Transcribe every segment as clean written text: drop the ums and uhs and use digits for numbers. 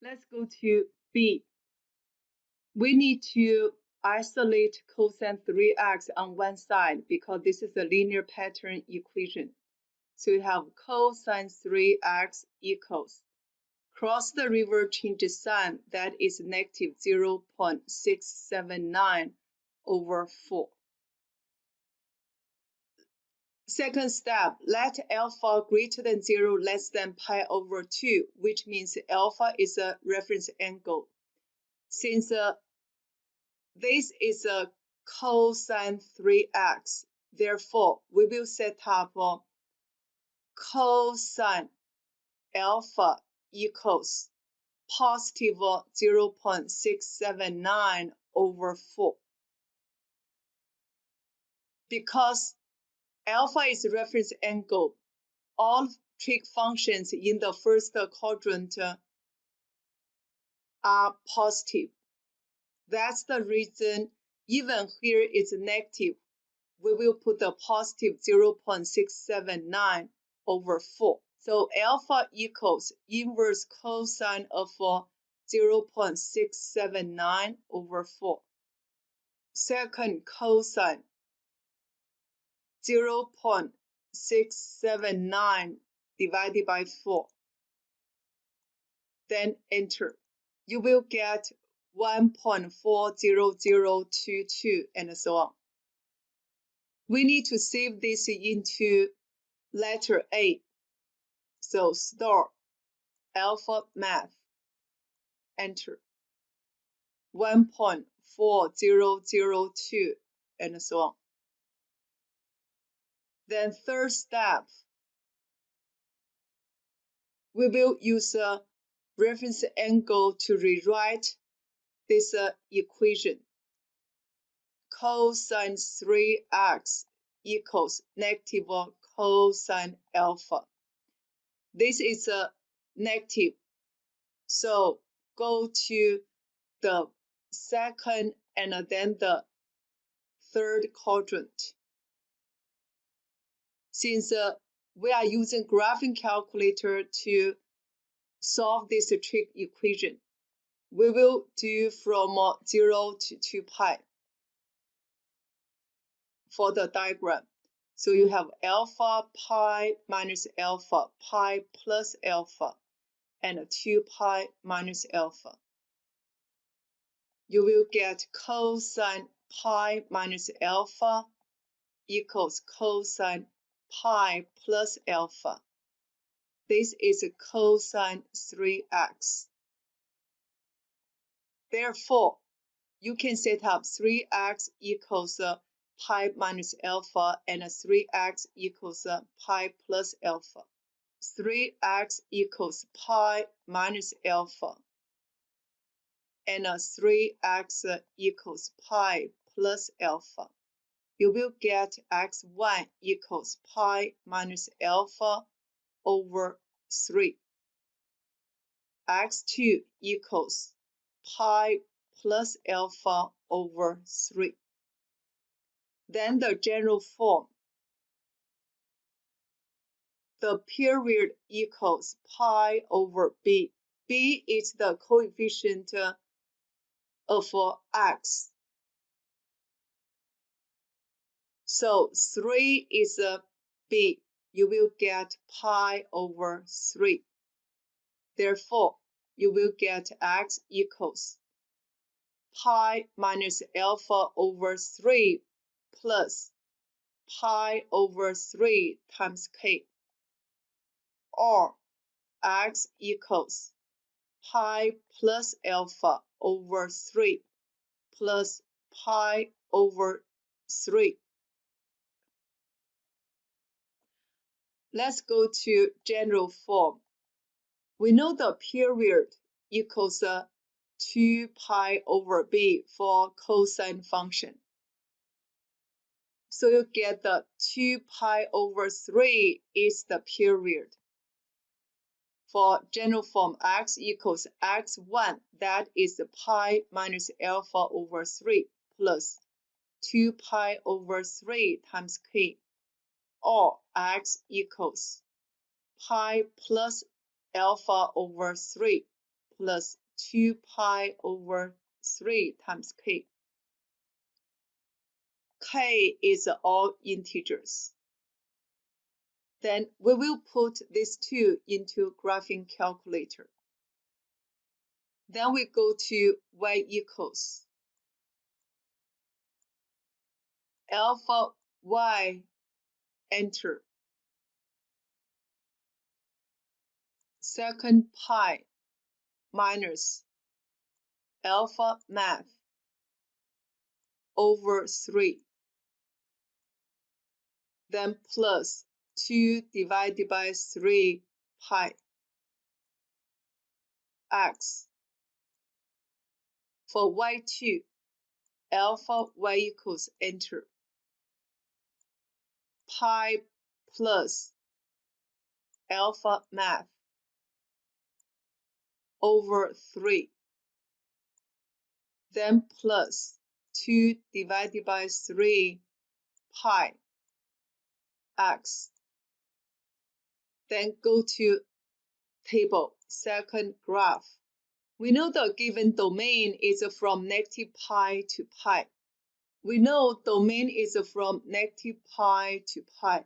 Let's go to B. We need to isolate cosine 3x on one side because this is a linear pattern equation. So you have cosine 3x equals, cross the river, change the sign, that is negative 0.679 over 4. Second step, let alpha greater than 0 less than pi over 2, which means alpha is a reference angle. Since this is a cosine 3x, therefore we will set up cosine alpha equals positive 0.679 over 4. Because alpha is reference angle, all trig functions in the first quadrant are positive. That's the reason even here is negative, we will put the positive 0.679 over 4. So alpha equals inverse cosine of 0.679 over 4. Second cosine 0.679 divided by 4. Then enter. You will get 1.40022 and so on. We need to save this into letter A. So store alpha math, enter 1.4002 and so on. Then third step, we will use a reference angle to rewrite this equation. Cosine 3x equals negative cosine alpha. This is a negative, so go to the second and then the third quadrant. Since we are using graphing calculator to solve this trig equation, we will do from 0 to 2 pi for the diagram. So you have alpha pi minus alpha, pi plus alpha, and 2 pi minus alpha. You will get cosine pi minus alpha equals cosine pi plus alpha. This is cosine 3x. Therefore, you can set up 3x equals pi minus alpha and 3x equals pi plus alpha. 3x equals pi minus alpha and 3x equals pi plus alpha. You will get x1 equals pi minus alpha over 3. x2 equals pi plus alpha over 3. Then the general form. The period equals pi over b. b is the coefficient of x. So 3 is b. You will get pi over 3. Therefore, you will get x equals pi minus alpha over 3 plus pi over 3 times k, or x equals pi plus alpha over 3 plus pi over 3. Let's go to general form. We know the period equals 2 pi over b for cosine function. So you get the 2 pi over 3 is the period. For general form, x equals x1, that is pi minus alpha over 3 plus 2 pi over 3 times k, or x equals pi plus alpha over 3 plus 2 pi over 3 times k. K is all integers. Then we will put these two into graphing calculator. Then we go to y equals alpha y, enter, second pi minus alpha math over 3, then plus 2 divided by 3 pi x. For y2, alpha y equals, enter, pi plus alpha math over 3, then plus 2 divided by 3 pi x. Then go to table, second graph. We know the given domain is from negative pi to pi. We know domain is from negative pi to pi.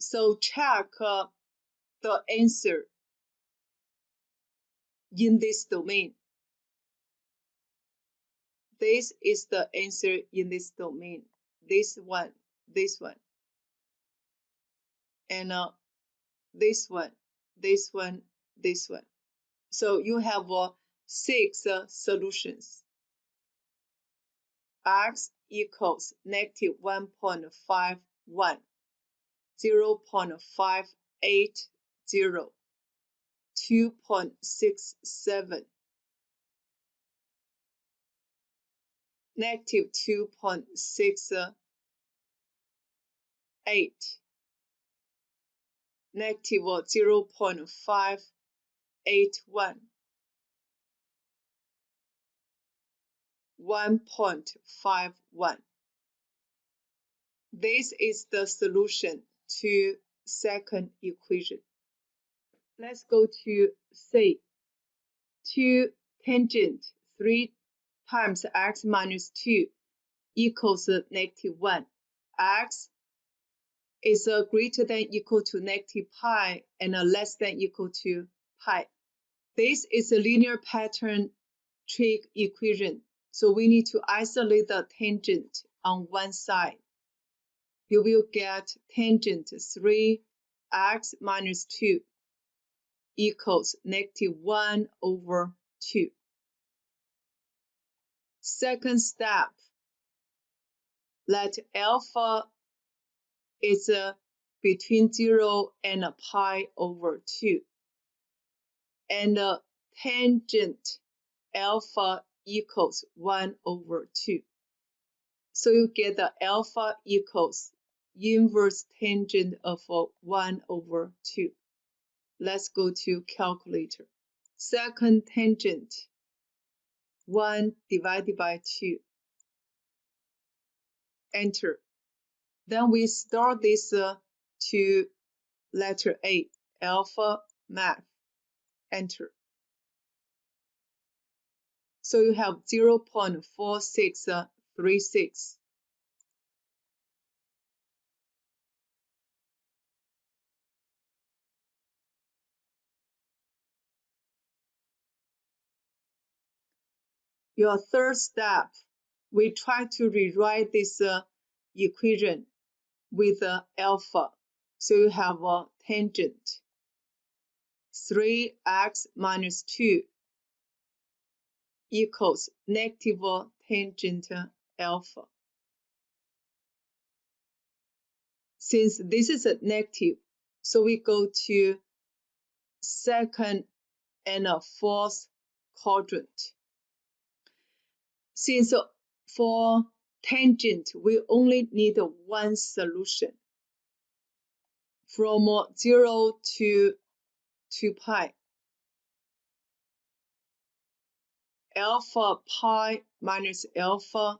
So check the answer in this domain. This is the answer in this domain. This one, and this one, this one, this one. So you have 6 solutions. X equals negative 1.51, 0.580, 2.67, negative 2.68, negative 0.581, 1.51. This is the solution to second equation. Let's go to C. 2 tangent 3 times x minus 2 equals negative 1. X is greater than equal to negative pi and less than equal to pi. This is a linear pattern trig equation, so we need to isolate the tangent on one side. You will get tangent 3x minus 2 equals negative 1 over 2. Second step, let alpha is between 0 and pi over 2. And tangent alpha equals 1 over 2. So you get the alpha equals inverse tangent of 1 over 2. Let's go to calculator. Second tangent, 1 divided by 2. Enter. Then we store this to letter A, alpha math. Enter. So you have 0.4636. Your third step, we try to rewrite this equation with alpha. So you have a tangent 3x minus 2 equals negative tangent alpha. Since this is a negative, so we go to second and fourth quadrant. Since for tangent, we only need one solution from 0 to 2 pi. Alpha pi minus alpha,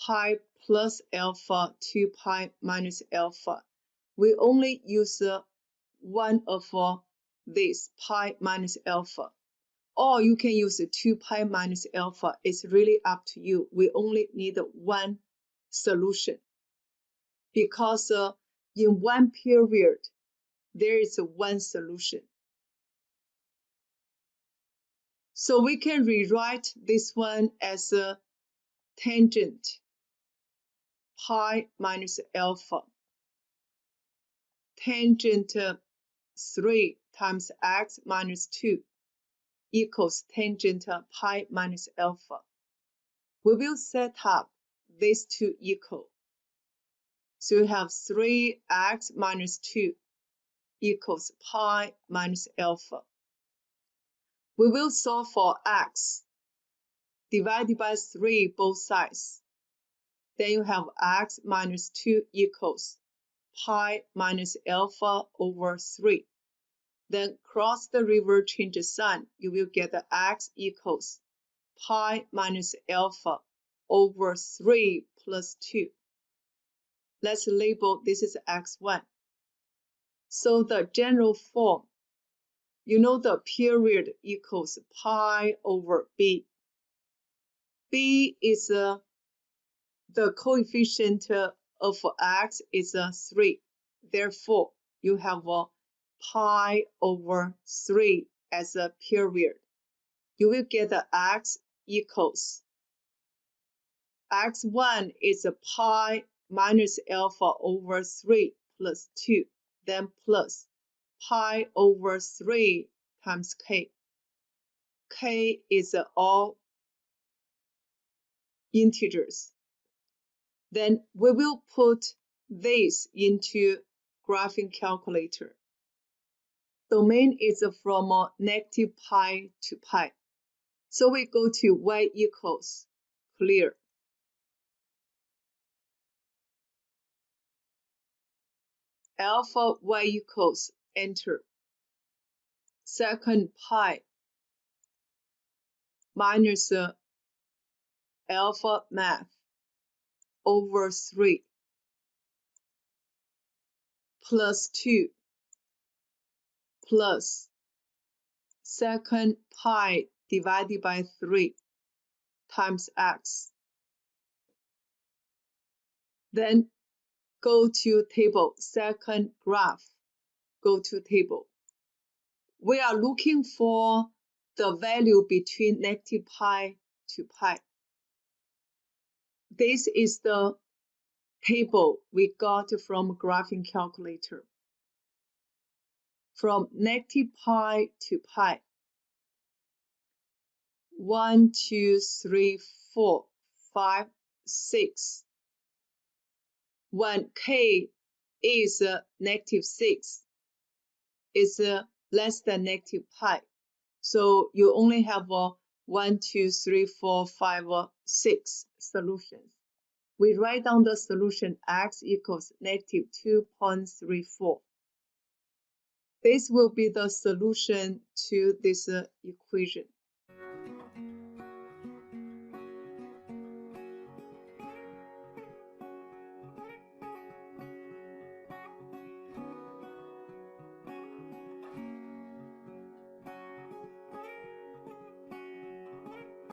pi plus alpha, 2 pi minus alpha. We only use one of this pi minus alpha. Or you can use 2 pi minus alpha. It's really up to you. We only need one solution because in one period, there is one solution. So we can rewrite this one as a tangent pi minus alpha. Tangent 3 times x minus 2 equals tangent pi minus alpha. We will set up these two equal. So we have 3x minus 2 equals pi minus alpha. We will solve for x divided by 3 both sides. Then you have x minus 2 equals pi minus alpha over 3. Then cross the river, change the sign. You will get the x equals pi minus alpha over 3 plus 2. Let's label this is x1. So the general form, you know the period equals pi over b. b is the coefficient of x is 3. Therefore, you have pi over 3 as a period. You will get the x equals x1 is pi minus alpha over 3 plus 2, then plus pi over 3 times k. K is all integers. Then we will put this into graphing calculator. Domain is from negative pi to pi. So we go to y equals, clear. Alpha y equals, enter. Second pi minus alpha math over 3 plus 2 plus second pi divided by 3 times x. Then go to table, second graph, go to table. We are looking for the value between negative pi to pi. This is the table we got from graphing calculator. From negative pi to pi, 1, 2, 3, 4, 5, 6. When k is negative 6, is less than negative pi. So you only have 1, 2, 3, 4, 5, 6 solutions. We write down the solution x equals negative 2.34. This will be the solution to this equation.